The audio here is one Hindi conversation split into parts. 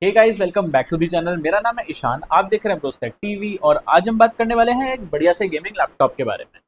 Hey guys, welcome back to the channel. मेरा नाम है ईशान। आप देख रहे हैं ब्रोस्टेक टीवी और आज हम बात करने वाले हैं एक बढ़िया से गेमिंग लैपटॉप के बारे में।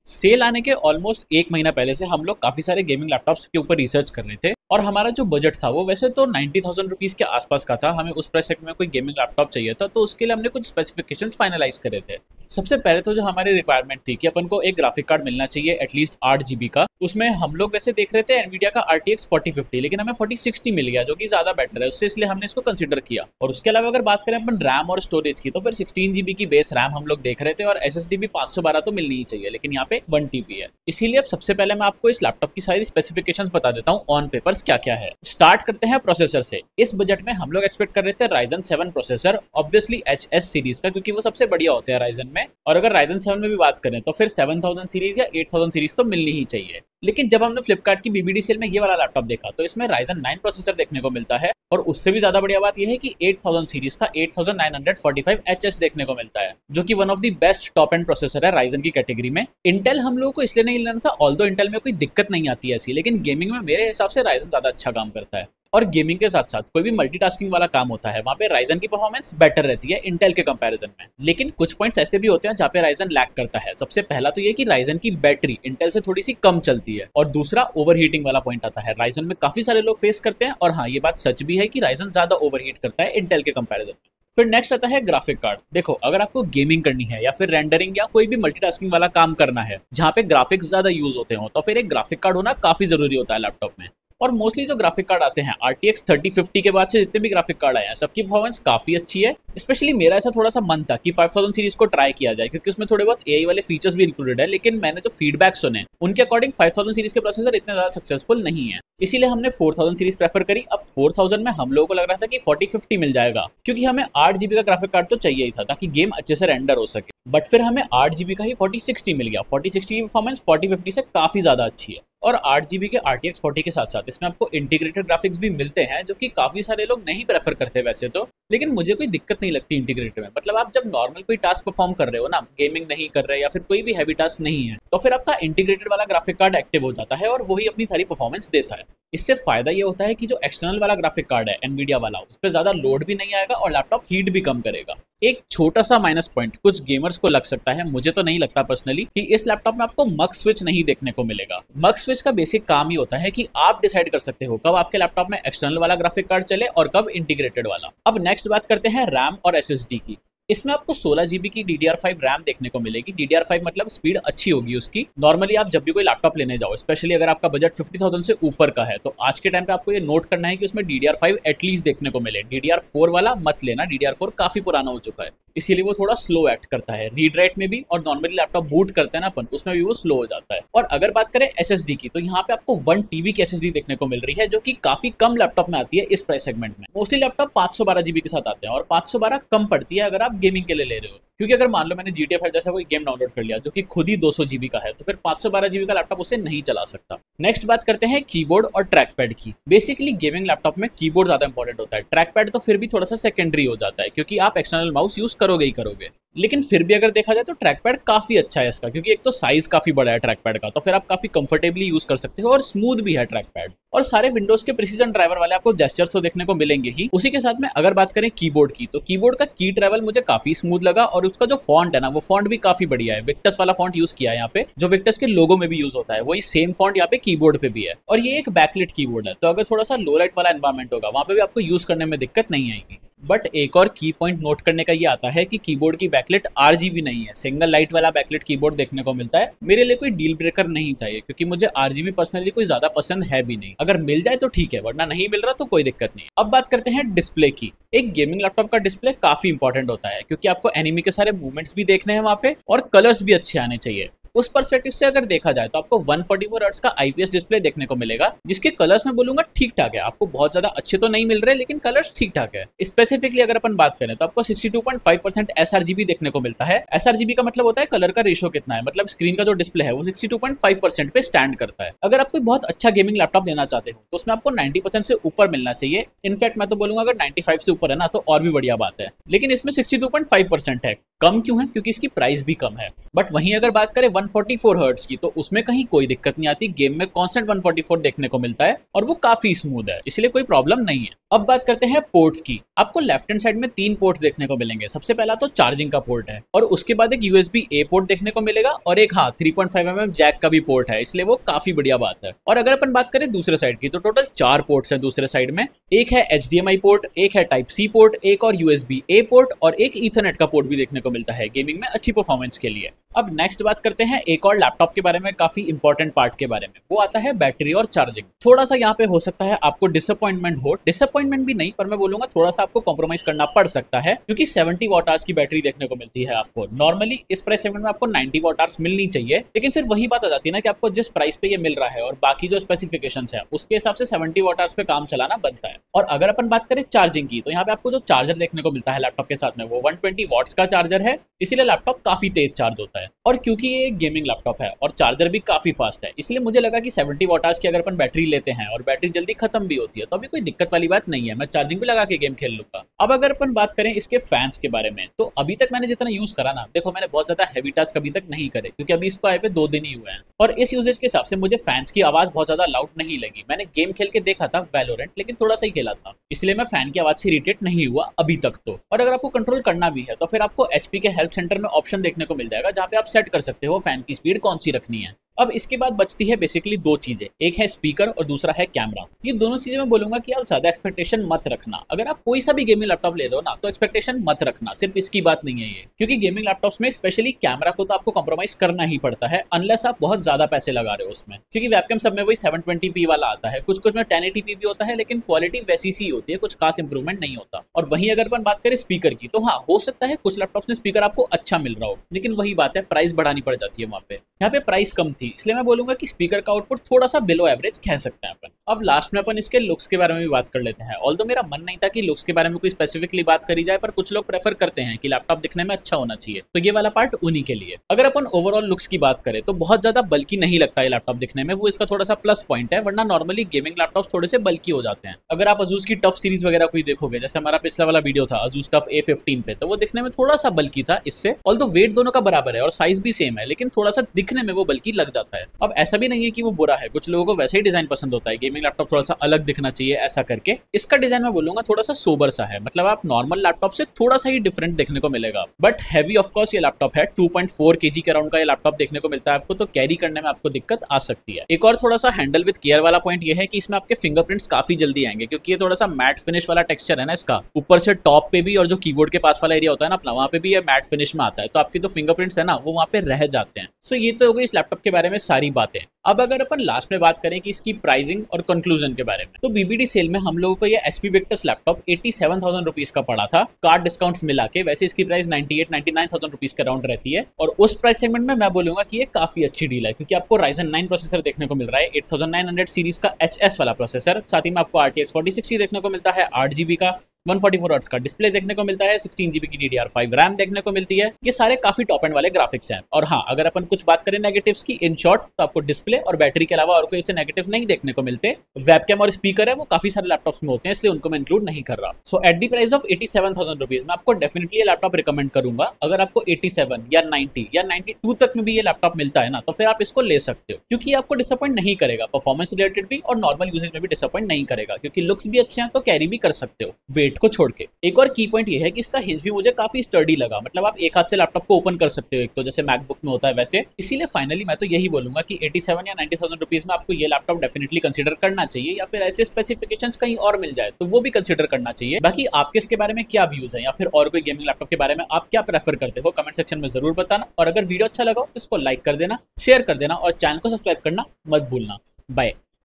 सेल आने के ऑलमोस्ट एक महीना पहले से हम लोग काफी सारे गेमिंग लैपटॉप्स के ऊपर रिसर्च कर रहे थे और हमारा जो बजट था वो वैसे तो 90,000 रुपीज के आसपास का था। हमें उस प्राइस सेगमेंट में कोई गेमिंग लैपटॉप चाहिए था, तो उसके लिए हमने कुछ स्पेसिफिकेशंस फाइनलाइज करे थे। सबसे पहले तो जो हमारी रिक्वायरमेंट थी कि अपन को एक ग्राफिक कार्ड मिलना चाहिए एटलीस्ट 8 GB का। उसमें हम लोग वैसे देख रहे थे एनवीडिया का RTX 4050, लेकिन हमें 4060 मिल गया जो कि ज्यादा बेटर है उससे, इसलिए हमने इसको कंसिडर किया। और उसके अलावा अगर बात करें अपन रैम और स्टोरेज की, तो फिर 16 GB की बेस रैम हम लोग देख रहे थे और SSD भी 512 तो मिलनी ही चाहिए, लेकिन यहाँ पे 1 TB है। इसीलिए अब सबसे पहले मैं आपको इस लैपटॉप की सारी स्पेसिफिकेशंस बता देता हूँ ऑन पेपर्स क्या क्या है। स्टार्ट करते हैं प्रोसेसर से। इस बजट में हम लोग एक्सपेक्ट कर रहे थे Ryzen 7 processor, obviously HS series का, क्योंकि वो सबसे बढ़िया होते हैं Ryzen में। और अगर Ryzen 7 में भी बात करें तो फिर 7000 सीरीज या 8000 सीरीज तो मिलनी ही चाहिए। लेकिन जब हमने फ्लिपकार्ट की BBD सेल में ये वाला लैपटॉप देखा तो इसमें Ryzen 9 प्रोसेसर देखने को मिलता है और उससे भी ज्यादा बढ़िया बात यह है कि 8000 सीरीज का 8945 HS देखने को मिलता है, जो कि one of the best top and processor है Ryzen की कैटेगरी में। इंटेल हम लोगों को इसलिए नहीं लेना था, ऑल्दो इंटेल में कोई दिक्कत नहीं आती है ऐसी, लेकिन गेमिंग में मेरे हिसाब से Ryzen ज्यादा अच्छा काम करता है। और गेमिंग के साथ साथ कोई भी मल्टीटास्किंग वाला काम होता है वहां पे Ryzen की परफॉर्मेंस बेटर रहती है इंटेल के कंपैरिजन में। लेकिन कुछ पॉइंट्स ऐसे भी होते हैं जहाँ पे Ryzen लैग करता है। सबसे पहला तो ये कि Ryzen की बैटरी इंटेल से थोड़ी सी कम चलती है और दूसरा ओवरहीटिंग वाला पॉइंट आता है। Ryzen में काफी सारे लोग फेस करते हैं और हाँ, ये बात सच भी है कि Ryzen ज्यादा ओवरहीट करता है इंटेल के कंपैरिजन में। फिर नेक्स्ट आता है ग्राफिक कार्ड। देखो, अगर आपको गेमिंग करनी है या फिर रेंडरिंग या कोई भी मल्टीटास्किंग वाला काम करना है जहाँ पे ग्राफिक्स ज्यादा यूज होते हो, तो फिर एक ग्राफिक कार्ड होना काफी जरूरी होता है लैपटॉप में। और मोस्टली जो ग्राफिक कार्ड आते हैं RTX 3050 के बाद से जितने भी ग्राफिक कार्ड आए हैं सबकी परफॉर्मेंस काफी अच्छी है। स्पेशली मेरा ऐसा थोड़ा सा मन था कि 5000 सीरीज को ट्राई किया जाए, क्योंकि उसमें थोड़े बहुत AI वाले फीचर्स भी इंक्लूडेड है, लेकिन मैंने जो फीडबैक सुने उनके अकॉर्डिंग 5000 सीरीज के प्रोसेसर इतने ज्यादा सक्सेसफुल नहीं है, इसीलिए हमने 4000 सीरीज प्रेफर करी। अब 4000 में हम लोगों को लग रहा था कि 4050 मिल जाएगा, क्योंकि हमें 8 GB का ग्राफिक कार्ड तो चाहिए ही था ताकि गेम अच्छे से रेंडर हो सके। बट फिर हमें 8 GB का ही 4060 मिल गया। 4060 की परफॉर्मेंस 4050 से काफी ज्यादा अच्छी है और 8 GB के RTX 40 के साथ साथ इसमें आपको इंटीग्रेटेड ग्राफिक्स भी मिलते हैं, जो कि काफी सारे लोग नहीं प्रेफर करते वैसे तो, लेकिन मुझे कोई दिक्कत नहीं लगती इंटीग्रेटेड में। मतलब आप जब नॉर्मल कोई टास्क परफॉर्म कर रहे हो ना, गेमिंग नहीं कर रहे या फिर कोई भी हैवी टास्क नहीं है, तो फिर आपका इंटीग्रेटेड वाला ग्राफिक कार्ड एक्टिव हो जाता है और वही अपनी सारी परफॉर्मेंस देता है। इससे फायदा ये होता है कि जो एक्सटर्नल वाला ग्राफिक कार्ड है एनवीडिया वाला, उस पर ज्यादा लोड भी नहीं आएगा और लैपटॉप हीट भी कम करेगा। एक छोटा सा माइनस पॉइंट कुछ गेमर्स को लग सकता है, मुझे तो नहीं लगता पर्सनली, कि इस लैपटॉप में आपको मक स्विच नहीं देखने को मिलेगा। मक स्विच का बेसिक काम ही होता है कि आप डिसाइड कर सकते हो कब आपके लैपटॉप में एक्सटर्नल वाला ग्राफिक कार्ड चले और कब इंटीग्रेटेड वाला। अब नेक्स्ट बात करते हैं रैम और SSD की। इसमें आपको 16 GB की DDR5 रैम देखने को मिलेगी। DDR5 मतलब स्पीड अच्छी होगी उसकी। नॉर्मली आप जब भी कोई लैपटॉप लेने जाओ, स्पेशली अगर आपका बजट 50,000 से ऊपर का है, तो आज के टाइम पे आपको ये नोट करना है कि उसमें DDR5 एटलीस्ट देखने को मिले। DDR4 वाला मत लेना, DDR4 काफी पुराना हो चुका है, इसीलिए वो थोड़ा स्लो एक्ट करता है रीड राइट में भी, और नॉर्मली लैपटॉप बूट करते हैं ना अपन, उसमें भी वो स्लो हो जाता है। और अगर बात करें SSD की, तो यहाँ पे आपको 1 TB की SSD देखने को मिल रही है, जो कि काफी कम लैपटॉप में आती है इस प्राइस सेगमेंट में। मोस्टली लैपटॉप 512 GB के साथ आते हैं और 512 कम पड़ती है अगर आप गेमिंग के लिए ले रहे हो, क्योंकि अगर मान लो मैंने GTA 5 जैसा कोई गेम डाउनलोड कर लिया जो कि खुद ही 200 GB का है, तो फिर 512 GB का लैपटॉप उसे नहीं चला सकता। नेक्स्ट बात करते हैं कीबोर्ड और ट्रैकपैड की। बेसिकली गेमिंग लैपटॉप में कीबोर्ड ज्यादा इंपॉर्टेंट होता है, ट्रैकपैड तो फिर भी थोड़ा सा सेकेंडरी हो जाता है, क्योंकि आप एक्सटर्नल माउस यूज करोगे ही करोगे। लेकिन फिर भी अगर देखा जाए तो ट्रैकपैड काफी अच्छा है इसका, क्योंकि एक तो साइज काफी बड़ा है ट्रैकपैड का, तो फिर आप काफी कंफर्टेबली यूज कर सकते हो और स्मूथ भी है ट्रैकपैड। और सारे विंडोज के प्रिसीजन ड्राइवर वाले आपको जेस्चर्स तो देखने को मिलेंगे ही। उसी के साथ में अगर बात करें कीबोर्ड की, तो कीबोर्ड का की ट्रैवल मुझे काफी स्मूथ लगा और उसका जो फॉन्ट है ना, वो फॉन्ट भी काफी बढ़िया है। विक्टस वाला फॉन्ट यूज किया है यहाँ पे, जो विक्टस के लोगो में भी यूज होता है, वही सेम फॉन्ट यहाँ पे कीबोर्ड पे भी है। और ये एक बैकलिट कीबोर्ड है, तो अगर थोड़ा सा लो लाइट वाला एनवायरमेंट होगा वहां पे भी आपको यूज करने में दिक्कत नहीं आएगी। बट एक और की पॉइंट नोट करने का ये आता है कि कीबोर्ड की बैकलिट RGB नहीं है, सिंगल लाइट वाला बैकलिट कीबोर्ड देखने को मिलता है। मेरे लिए कोई डील ब्रेकर नहीं था ये, क्योंकि मुझे RGB पर्सनली कोई ज्यादा पसंद है भी नहीं। अगर मिल जाए तो ठीक है, वरना नहीं मिल रहा तो कोई दिक्कत नहीं। अब बात करते हैं डिस्प्ले की। एक गेमिंग लैपटॉप का डिस्प्ले काफी इंपॉर्टेंट होता है, क्योंकि आपको एनिमी के सारे मूवमेंट्स भी देखने हैं वहां पे और कलर्स भी अच्छे आने चाहिए। उस पर्सपेक्टिव से अगर देखा जाए तो आपको 144 हर्ट्ज का IPS डिस्प्ले देखने को मिलेगा, जिसके कलर्स मैं बोलूंगा ठीक ठाक है। आपको बहुत ज्यादा अच्छे तो नहीं मिल रहे, लेकिन कलर्स ठीक ठाक है। स्पेसिफिकली अगर अपन बात करें तो आपको 62.5% sRGB देखने को मिलता है। sRGB का मतलब होता है कलर का रेशियो कितना है, मतलब स्क्रीन का जो डिस्प्ले है वो 62.5% पे स्टैंड करता है। अगर आप कोई बहुत अच्छा गेमिंग लैपटॉप लेना चाहते हो तो उसमें आपको 90% से ऊपर मिलना चाहिए। इनफैक्ट मैं तो बोलूंगा अगर 95 से ऊपर है ना तो और भी बढ़िया बात है, लेकिन इसमें 62.5% है। कम क्यों है? क्योंकि इसकी प्राइस भी कम है। बट वहीं अगर बात करें 144 हर्ट्ज की, तो उसमें कहीं कोई दिक्कत नहीं आती। गेम में कांस्टेंट 144 देखने को मिलता है और वो काफी स्मूथ है, इसलिए कोई प्रॉब्लम नहीं है। अब बात करते हैं पोर्ट्स की। आपको लेफ्ट हैंड साइड में 3 पोर्ट्स देखने को मिलेंगे। सबसे पहला तो चार्जिंग का पोर्ट है और उसके बाद एक USB A पोर्ट देखने को मिलेगा और एक 3.5 mm जैक का भी पोर्ट है, इसलिए वो काफी बढ़िया बात है। और अगर अपन बात करें दूसरे साइड की, तो टोटल 4 पोर्ट्स हैं दूसरे साइड में। एक है HDMI पोर्ट, एक है Type-C पोर्ट, एक और USB A पोर्ट और एक ईथरनेट का पोर्ट भी देखने को मिलता है गेमिंग में अच्छी परफॉर्मेंस के लिए। अब नेक्स्ट बात करते हैं एक और लैपटॉप के बारे में, काफी इंपॉर्टेंट पार्ट के बारे में। वो आता है बैटरी और चार्जिंग। थोड़ा सा यहाँ पे हो सकता है आपको डिसअपॉइंटमेंट हो, डिसअपॉइंटमेंट भी नहीं पर मैं बोलूंगा थोड़ा सा आपको कॉम्प्रोमाइज करना पड़ सकता है, क्योंकि 70 वॉट आवर्स की बैटरी देखने को मिलती है आपको। नॉर्मली इस प्राइस सेगमेंट में आपको 90 वॉट आवर्स मिलनी चाहिए, लेकिन फिर वही बात आ जाती है ना कि आपको जिस प्राइस पे ये मिल रहा है और बाकी जो स्पेसिफिकेशंस है उसके हिसाब से 70 वॉट आवर्स पे काम चलाना बनता है। और अगर अपन बात करें चार्जिंग की, तो यहाँ पे आपको जो चार्जर देखने को मिलता है लैपटॉप के साथ में, वो 120 वॉट्स का चार्जर है, इसीलिए लैपटॉप काफी तेज चार्ज होता है। और क्योंकि ये एक गेमिंग लैपटॉप है और चार्जर भी काफी फास्ट है, इसलिए मुझे लगा कि 70 वॉट आवर्स की अगर अपन बैटरी लेते हैं और बैटरी जल्दी खत्म भी होती है तो अभी कोई दिक्कत वाली बात नहीं है, मैं चार्जिंग भी लगा के गेम खेल लूंगा। अब अगर अपन बात करें इसके फैंस के बारे में, तो अभी तक मैंने जितना यूज करा ना, देखो मैंने बहुत ज्यादा हैवी टास्क अभी तक नहीं करे, क्योंकि अभी इसको आए पे 2 दिन ही हुए हैं और इस यूजेज के हिसाब से मुझे फैंस की आवाज बहुत ज्यादा लाउड नहीं लगी। मैंने गेम खेल के देखा था वैलोरेंट, लेकिन थोड़ा सा ही खेला था, इसलिए मैं फैन की आवाज से इरिटेट नहीं हुआ अभी तक तो। और अगर आपको कंट्रोल करना भी है तो फिर आपको HP के हेल्प सेंटर में ऑप्शन देखने को मिल जाएगा, जहाँ पे आप सेट कर सकते हो फैन की स्पीड कौन सी रखनी है। अब इसके बाद बचती है बेसिकली 2 चीजें, एक है स्पीकर और दूसरा है कैमरा। ये दोनों चीजें मैं बोलूंगा कि आप ज्यादा एक्सपेक्टेशन मत रखना। अगर आप कोई सा भी गेमिंग लैपटॉप ले लो ना, तो एक्सपेक्टेशन मत रखना, सिर्फ इसकी बात नहीं है ये, क्योंकि गेमिंग लैपटॉप्स में स्पेशली कैमरा को तो आपको कॉम्प्रोमाइज करना ही पड़ता है, अनलेस आप बहुत ज्यादा पैसे लगा रहे हो उसमें, क्योंकि वेबकैम सब में वही 720p वाला आता है, कुछ कुछ में 1080p भी होता है, लेकिन क्वालिटी वैसी सी होती है, कुछ खास इंप्रूवमेंट नहीं होता। और वहीं अगर अपन बात करें स्पीकर की, तो हाँ हो सकता है कुछ लैपटॉप्स में स्पीकर आपको अच्छा मिल रहा हो, लेकिन वही बात है प्राइस बढ़ानी पड़ जाती है वहाँ पे। यहाँ पे प्राइस कम थी, इसलिए मैं बोलूंगा कि स्पीकर का आउटपुट थोड़ा सा बिलो एवरेज कह सकते हैं अपन। अब लास्ट में अपन इसके लुक्स के बारे में भी बात कर लेते हैं। ऑल्दो मेरा मन नहीं था कि लुक्स के बारे में कोई स्पेसिफिकली बात करी जाए, पर कुछ लोग प्रेफर करते हैं कि लैपटॉप दिखने में अच्छा होना चाहिए, तो ये वाला पार्ट उन्हीं के लिए। अगर अपन ओवरऑल लुक्स की बात करें तो बहुत ज्यादा बल्कि नहीं लगता है लैपटॉप दिखने में, वो इसका थोड़ा सा प्लस पॉइंट है, वरना नॉर्मली गेमिंग लैपटॉप थोड़े से बल्कि हो जाते हैं। अगर आप अजूस की टफ सीरीज वगैरह कोई देखोगे, जैसे हमारा पिछला वाला वीडियो था अजूस टफ A15 पे, तो वो दिखने में थोड़ा सा बल्कि था इससे। ऑल्दो वेट दोनों का बराबर है और साइज भी सेम है, लेकिन थोड़ा सा दिखने में वो बल्कि लग जाता है। अब ऐसा भी नहीं है कि वो बुरा है, कुछ लोगों को वैसे ही डिजाइन पसंद होता है, गेमिंग लैपटॉप थोड़ा सा अलग दिखना चाहिए ऐसा करके। इसका डिजाइन मैं बोलूंगा थोड़ा सा सोबर सा है, मतलब आप नॉर्मल लैपटॉप से थोड़ा सा ही डिफरेंट देखने को मिलेगा। बट हैवी ऑफ कोर्स ये लैपटॉप है, 2.4 kg के अराउंड का ये लैपटॉप देखने को मिलता है आपको, तो कैरी करने में आपको दिक्कत आ सकती है। एक और थोड़ा सा हैंडल विद केयर वाला पॉइंट ये है कि इसमें आपके फिंगरप्रिंट्स काफी जल्दी आएंगे, क्योंकि ये थोड़ा सा मैट फिनिश वाला टेक्सचर है ना इसका, ऊपर से टॉप पे भी और जो कीबोर्ड के पास वाला एरिया होता है ना अपना, वहाँ पे भी ये मैट फिनिश में आता है, तो आपके जो फिंगरप्रिंट्स है ना वो वहाँ पे रह जाते हैं। सो ये तो हो गई इस लैपटॉप के बारे में सारी बातें। अब अगर अपन लास्ट में बात करें कि इसकी प्राइसिंग और कंक्लूजन के बारे में, तो BBD सेल में हम लोगों को ये HP Victus लैपटॉप 87,000 रुपीज का पड़ा था, कार्ड डिस्काउंट्स मिला के। वैसे इसकी प्राइस 98-99,000 रुपीज के अराउंड रहती है, और उस प्राइस सेगमेंट में मैं बोलूंगा कि ये काफी अच्छी डील है, क्योंकि आपको Ryzen 9 प्रोसेसर देखने को मिल रहा है, 8900 सीरीज का HS वाला प्रोसेसर, साथ ही में आपको RTX 4060 देखने को मिलता है, 8GB का 144 हर्ट्ज का डिस्प्ले देखने को मिलता है, 16GB की DDR5 रैम देखने को मिलती है। ये सारे काफी टॉप एंड वाले ग्राफिक्स हैं। और हाँ, अगर अपन कुछ बात करें नेगेटिव्स की, इन शॉर्ट तो आपको डिस्प्ले और बैटरी के अलावा और कोई ऐसे नेगेटिव नहीं देखने को मिलते। वेबकैम और स्पीकर है वो काफी सारे लैपटॉप्स में होते हैं, इसलिए उनको मैं इंक्लूड नहीं कर रहा। So at the price of 87,000 rupees मैं आपको डेफिनेटली ये लैपटॉप रिकमेंड करूंगा। अगर आपको 87 या 90 या 92 तक में भी ये लैपटॉप मिलता है ना, तो फिर आप इसको ले सकते हो, क्योंकि ये आपको डिसअपॉइंट नहीं करेगा, परफॉर्मेंस रिलेटेड भी और नॉर्मल यूजेज में भी डिसअपॉइंट नहीं करेगा, क्योंकि लुक्स भी अच्छे हैं तो कैरी भी कर सकते हो वेट को छोड़ के। एक और की पॉइंट ये है कि इसका हिंज भी मुझे काफी स्टर्डी लगा, मतलब आप एक हाथ से लैपटॉप को ओपन कर सकते हो, एक तो जैसे मैकबुक में होता है वैसे। इसीलिए फाइनली मैं तो यही बोलूंगा कि 87 या 90,000 रुपीज में आपको ये लैपटॉप डेफिनेटली कंसीडर करना चाहिए, या फिर ऐसे स्पेसिफिकेशंस कहीं और मिल जाए तो वो भी कंसीडर करना चाहिए। बाकी आपके इसके बारे में क्या व्यूज है, या फिर और कोई गेमिंग लैपटॉप के बारे में आप क्या प्रेफर करते हो, कमेंट सेक्शन में जरूर बताना। और अगर वीडियो अच्छा लगा तो इसको लाइक कर देना, शेयर कर देना और चैनल को सब्सक्राइब करना मत भूलना। बाय।